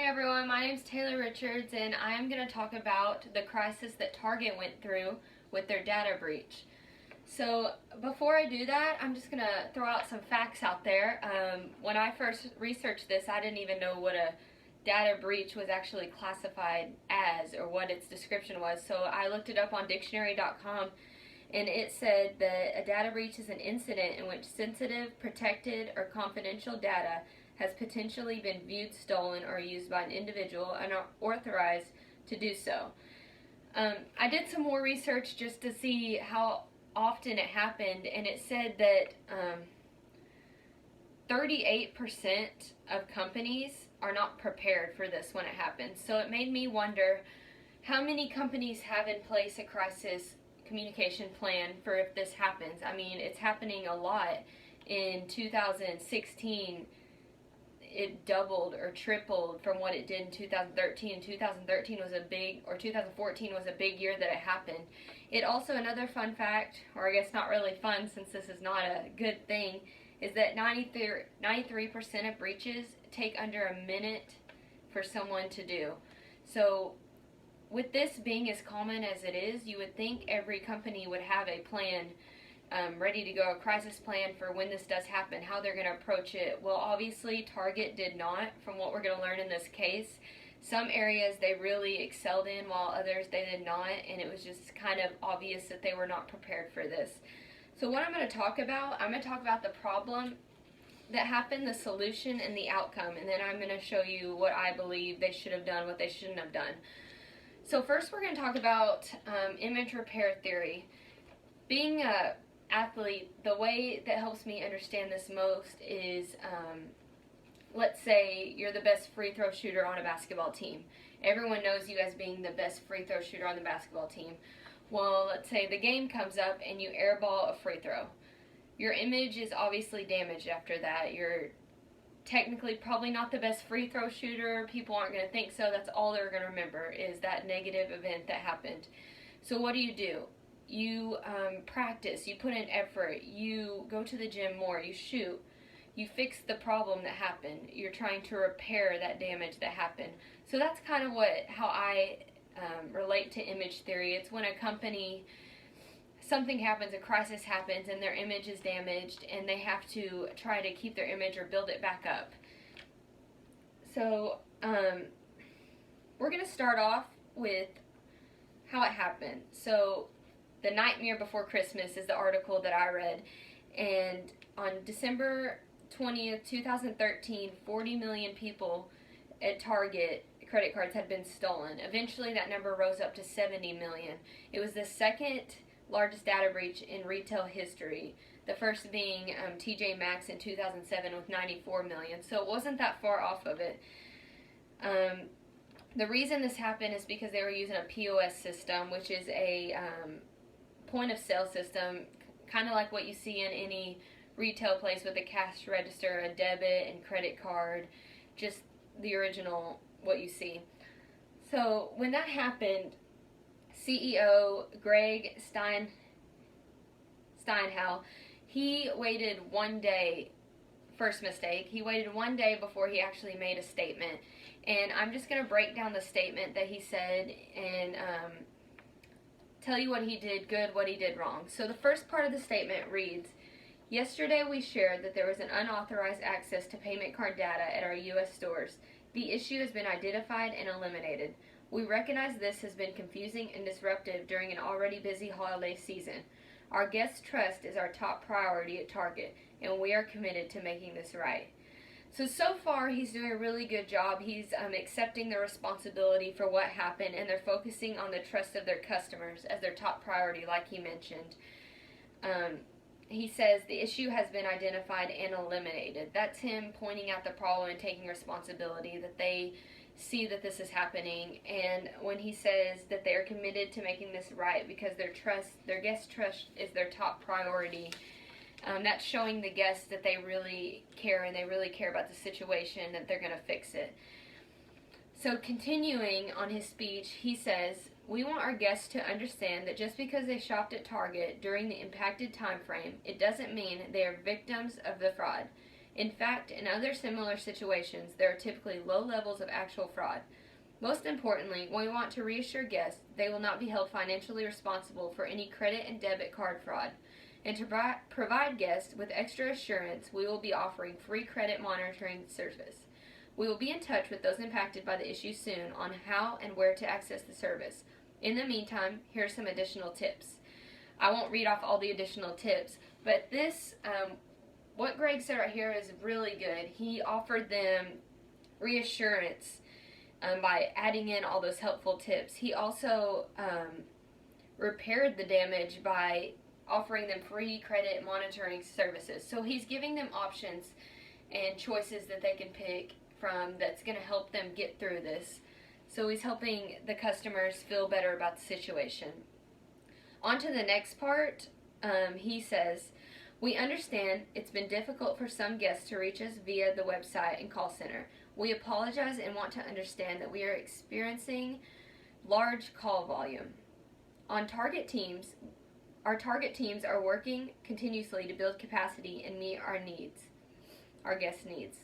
everyone, my name is Taylor Richards and I am going to talk about the crisis that Target went through with their data breach. So before I do that, I'm just going to throw out some facts out there. When I first researched this, I didn't even know what a data breach was actually classified as or what its description was. So I looked it up on dictionary.com and it said that a data breach is an incident in which sensitive, protected, or confidential data has potentially been viewed, stolen, or used by an individual unauthorized to do so. I did some more research just to see how often it happened, and it said that 38% of companies are not prepared for this when it happens. So it made me wonder how many companies have in place a crisis communication plan for if this happens. I mean, it's happening a lot. In 2016, it doubled or tripled from what it did in 2013. 2013 was a big, or 2014 was a big year that it happened. It also, another fun fact, or I guess not really fun since this is not a good thing, is that 93% of breaches take under a minute for someone to do. So with this being as common as it is, you would think every company would have a plan ready to go, a crisis plan for when this does happen, how they're going to approach it. Well, obviously Target did not, from what we're going to learn in this case. Some areas they really excelled in, while others they did not, and it was just kind of obvious that they were not prepared for this. So what I'm going to talk about, the problem that happened, the solution, and the outcome, and then I'm going to show you what I believe they should have done, what they shouldn't have done. So first we're going to talk about image repair theory. Being a athlete, the way that helps me understand this most is, let's say you're the best free throw shooter on a basketball team. Everyone knows you as being the best free throw shooter on the basketball team. Well, let's say the game comes up and you airball a free throw. Your image is obviously damaged after that. You're technically probably not the best free throw shooter. People aren't going to think so. That's all they're going to remember is that negative event that happened. So what do? You practice, you put in effort, you go to the gym more, you shoot, you fix the problem that happened, you're trying to repair that damage that happened. So that's kind of how I relate to image theory. It's when a company, something happens, a crisis happens, and their image is damaged, and they have to try to keep their image or build it back up. So we're going to start off with how it happened. So The Nightmare Before Christmas is the article that I read, and on December 20th, 2013, 40 million people at Target credit cards had been stolen. Eventually that number rose up to 70 million. It was the second largest data breach in retail history, the first being TJ Maxx in 2007 with 94 million, so it wasn't that far off of it. The reason this happened is because they were using a POS system, which is a point of sale system, kind of like what you see in any retail place with a cash register, a debit and credit card, just the original what you see. So when that happened, CEO Greg Steinhell, he waited one day. First mistake, he waited one day before he actually made a statement, and I'm just going to break down the statement that he said and tell you what he did good, what he did wrong. So the first part of the statement reads, "Yesterday we shared that there was an unauthorized access to payment card data at our U.S. stores. The issue has been identified and eliminated. We recognize this has been confusing and disruptive during an already busy holiday season. Our guest trust is our top priority at Target, and we are committed to making this right." So far he's doing a really good job. He's accepting the responsibility for what happened, and they're focusing on the trust of their customers as their top priority, like he mentioned. He says the issue has been identified and eliminated. That's him pointing out the problem and taking responsibility, that they see that this is happening. And when he says that they are committed to making this right because their guest trust is their top priority, that's showing the guests that they really care and they really care about the situation, that they're going to fix it. So continuing on his speech, he says, "We want our guests to understand that just because they shopped at Target during the impacted time frame, it doesn't mean they are victims of the fraud. In fact, in other similar situations, there are typically low levels of actual fraud. Most importantly, we want to reassure guests they will not be held financially responsible for any credit and debit card fraud. And to provide guests with extra assurance, we will be offering free credit monitoring service. We will be in touch with those impacted by the issue soon on how and where to access the service. In the meantime, here are some additional tips. I won't read off all the additional tips, but this, what Greg said right here is really good. He offered them reassurance by adding in all those helpful tips. He also repaired the damage by offering them free credit monitoring services. So he's giving them options and choices that they can pick from that's going to help them get through this. So he's helping the customers feel better about the situation. On to the next part, he says, we understand it's been difficult for some guests to reach us via the website and call center. We apologize and want to understand that we are experiencing large call volume. Our target teams are working continuously to build capacity and meet our guest needs.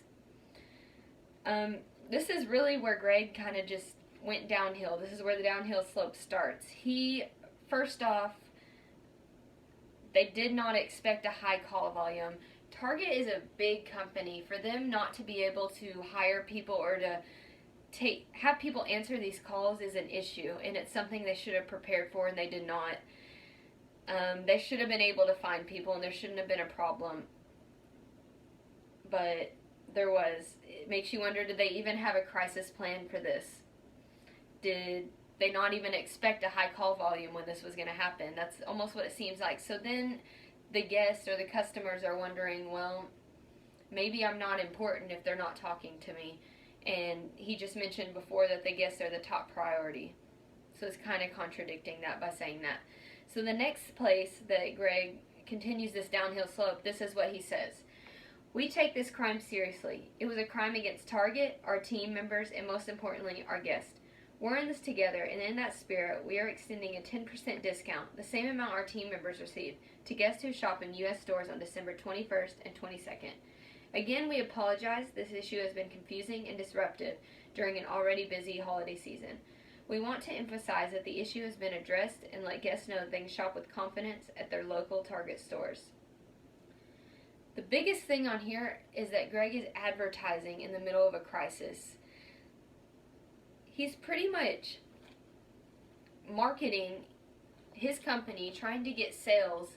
This is really where Greg kind of just went downhill. This is where the downhill slope starts. First off, they did not expect a high call volume. Target is a big company. For them not to be able to hire people or to have people answer these calls is an issue, and it's something they should have prepared for, and they did not. They should have been able to find people, and there shouldn't have been a problem. But there was. It makes you wonder, did they even have a crisis plan for this? Did they not even expect a high call volume when this was going to happen? That's almost what it seems like. So then the guests or the customers are wondering, well, maybe I'm not important if they're not talking to me. And he just mentioned before that the guests are the top priority. So it's kind of contradicting that by saying that. So the next place that Greg continues this downhill slope, this is what he says. We take this crime seriously. It was a crime against Target, our team members, and most importantly, our guests. We're in this together, and in that spirit, we are extending a 10% discount, the same amount our team members receive, to guests who shop in U.S. stores on December 21st and 22nd. Again, we apologize. This issue has been confusing and disruptive during an already busy holiday season. We want to emphasize that the issue has been addressed and let guests know they can shop with confidence at their local Target stores. The biggest thing on here is that Greg is advertising in the middle of a crisis. He's pretty much marketing his company, trying to get sales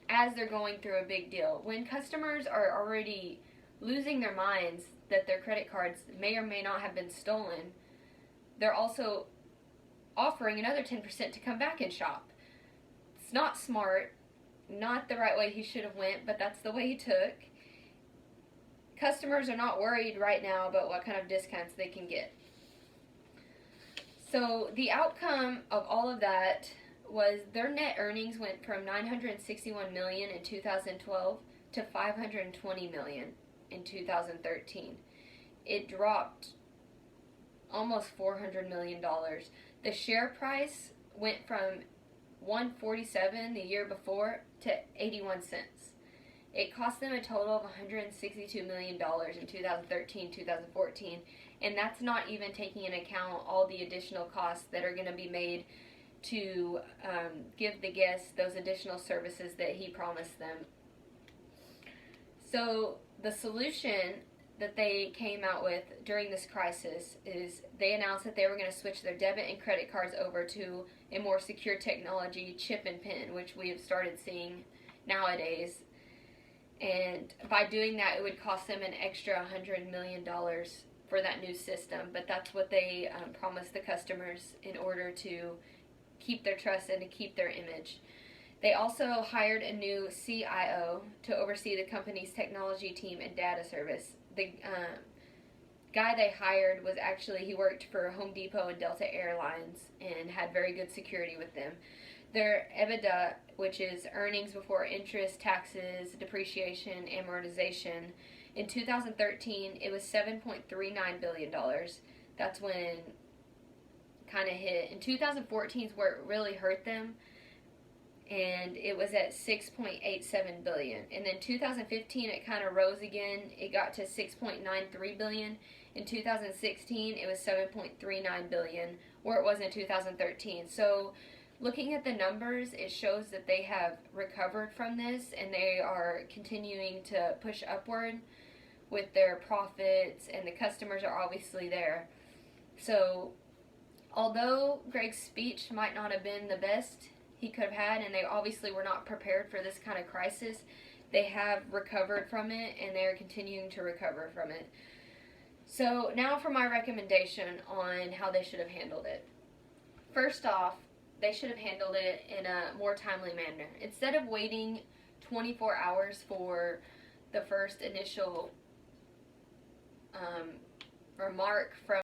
as they're going through a big deal. When customers are already losing their minds that their credit cards may or may not have been stolen, they're also offering another 10% to come back and shop. It's not smart, not the right way he should have went, but that's the way he took. Customers are not worried right now about what kind of discounts they can get. So the outcome of all of that was their net earnings went from $961 million in 2012 to $520 million in 2013. It dropped almost $400 million. The share price went from $147 the year before to 81 cents. It cost them a total of $162 million in 2013-2014, and that's not even taking into account all the additional costs that are going to be made to give the guests those additional services that he promised them. So the solution that they came out with during this crisis is they announced that they were going to switch their debit and credit cards over to a more secure technology, chip and pin, which we have started seeing nowadays. And by doing that, it would cost them an extra $100 million for that new system. But that's what they promised the customers in order to keep their trust and to keep their image. They also hired a new CIO to oversee the company's technology team and data service. The guy they hired was actually, he worked for Home Depot and Delta Airlines and had very good security with them. Their EBITDA, which is earnings before interest, taxes, depreciation, amortization, in 2013 it was $7.39 billion. That's when kind of hit. In 2014 is where it really hurt them. and it was at 6.87 billion. And then 2015 it kind of rose again. It got to 6.93 billion. In 2016 it was 7.39 billion, where it was in 2013. So looking at the numbers, it shows that they have recovered from this and they are continuing to push upward with their profits, and the customers are obviously there. So although Greg's speech might not have been the best he could have had, and they obviously were not prepared for this kind of crisis, they have recovered from it and they're continuing to recover from it. So now for my recommendation on how they should have handled it. First off, they should have handled it in a more timely manner. Instead of waiting 24 hours for the first initial remark from